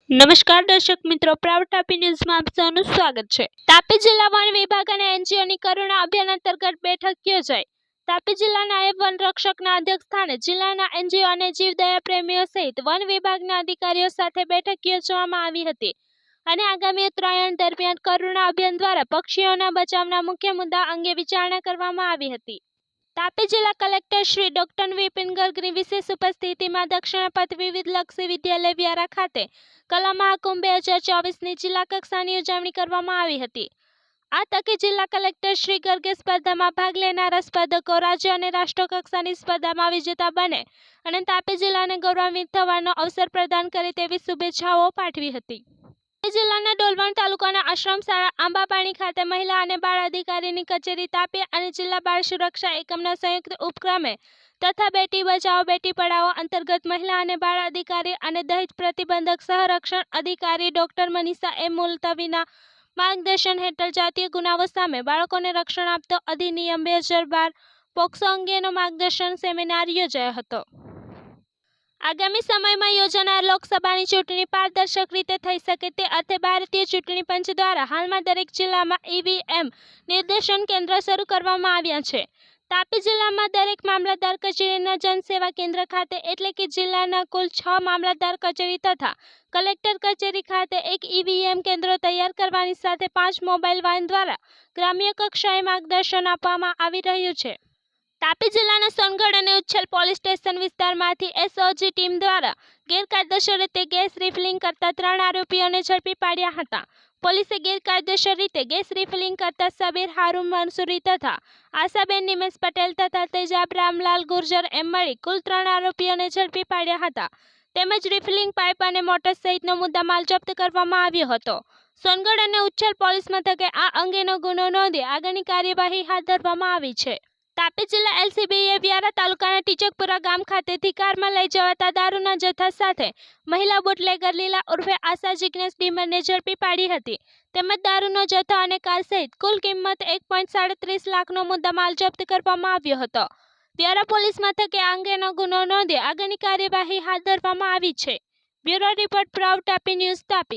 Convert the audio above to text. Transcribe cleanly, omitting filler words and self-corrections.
નમસ્કાર દર્શક મિત્રો, પ્રાઉડ તાપી ન્યૂઝમાં આપ સૌનું સ્વાગત છે। તાપી જિલ્લા વન વિભાગ અને એનજીઓની કરુણા અભિયાન અંતર્ગત બેઠક યોજાઈ। તાપી જિલ્લા નાયબ વન રક્ષકના અધ્યક્ષ સ્થાને જિલ્લાના એનજીઓ અને જીવદયા પ્રેમીઓ સહિત વન વિભાગના અધિકારીઓ સાથે બેઠક યોજવામાં આવી હતી અને આગામી ઉત્તરાયણ દરમિયાન કરુણા અભિયાન દ્વારા પક્ષીઓના બચાવના મુખ્ય મુદ્દા અંગે વિચારણા કરવામાં આવી હતી। તાપી જિલ્લા કલેક્ટર શ્રી ડોક્ટર વિપિન ગર્ગની વિશેષ ઉપસ્થિતિમાં દક્ષિણાપથ વિવિધલક્ષી વિદ્યાલય વ્યારા ખાતે કલા મહાકુંભ 2024ની જિલ્લા કક્ષાની ઉજવણી કરવામાં આવી હતી। આ તકે જિલ્લા કલેક્ટર શ્રી ગર્ગે સ્પર્ધામાં ભાગ લેનારા સ્પર્ધકો રાજ્ય અને રાષ્ટ્ર કક્ષાની સ્પર્ધામાં વિજેતા બને અને તાપી જિલ્લાને ગૌરવાન્વિત થવાનો અવસર પ્રદાન કરે તેવી શુભેચ્છાઓ પાઠવી હતી। જિલ્લાના ડોલવણ તાલુકાના આશ્રમ શાળા આંબાપાણી ખાતે મહિલા અને બાળ અધિકારીની કચેરી તાપી અને જિલ્લા બાળ સુરક્ષા એકમના સંયુક્ત ઉપક્રમે તથા બેટી બચાવો બેટી પઢાઓ અંતર્ગત મહિલા અને બાળ અધિકારી અને દહેજ પ્રતિબંધક સહરક્ષણ અધિકારી ડોક્ટર મનીષા એ મુલતવીના માર્ગદર્શન હેઠળ જાતીય ગુનાઓ સામે બાળકોને રક્ષણ આપતો અધિનિયમ 2012 પોક્સો અંગેનો માર્ગદર્શન સેમિનાર યોજાયો હતો। આગામી સમયમાં યોજાનાર લોકસભાની ચૂંટણી પારદર્શક રીતે થઈ શકે તે અર્થે ભારતીય ચૂંટણી પંચ દ્વારા હાલમાં દરેક જિલ્લામાં ઈવીએમ નિર્દેશન કેન્દ્ર શરૂ કરવામાં આવ્યા છે। તાપી જિલ્લામાં દરેક મામલતદાર કચેરીના જનસેવા કેન્દ્ર ખાતે એટલે કે જિલ્લાના કુલ 6 મામલતદાર કચેરી તથા કલેક્ટર કચેરી ખાતે એક ઈવીએમ કેન્દ્ર તૈયાર કરવાની સાથે 5 મોબાઈલ વાન દ્વારા ગ્રામ્ય કક્ષાએ માર્ગદર્શન આપવામાં આવી રહ્યું છે। તાપી જિલ્લાના સોનગઢ અને ઉચ્છલ પોલીસ સ્ટેશન વિસ્તારમાંથી એસઓજી ટીમ દ્વારા ગેરકાયદેસર રીતે ગેસ રિફિલિંગ કરતા 3 આરોપીઓને ઝડપી પાડ્યા હતા। પોલીસે ગેરકાયદેસર રીતે ગેસ રિફિલિંગ કરતા સબીર હારૂન મંસૂરી તથા આશાબેન નિમેશ પટેલ તથા તેજાબ રામલાલ ગુર્જર એમ મળી કુલ 3 આરોપીઓને ઝડપી પાડ્યા હતા તેમજ રિફિલિંગ પાઇપ અને મોટર સહિતનો મુદ્દામાલ જપ્ત કરવામાં આવ્યો હતો। સોનગઢ અને ઉચ્છલ પોલીસ મથકે આ અંગેનો ગુનો નોંધી આગળની કાર્યવાહી હાથ ધરવામાં આવી છે। તાપી જિલ્લા એલસીબીએ વ્યારા તાલુકાના ટીચકપુરા ગામ ખાતેથી કારમાં લઈ જવાતા દારૂના જથ્થા સાથે મહિલા બુટલેગર લીલા ઉર્ફે આશા જિગ્નેશ ડીમરને ઝડપી પાડી હતી તેમજ દારૂનો જથ્થો અને કાર સહિત કુલ કિંમત 1.37 લાખનો મુદ્દામાલ જપ્ત કરવામાં આવ્યો હતો। વ્યારા પોલીસ મથકે આ અંગેનો ગુનો નોંધી આગળની કાર્યવાહી હાથ ધરવામાં આવી છે। Bureau report proud Tapi news Tapi.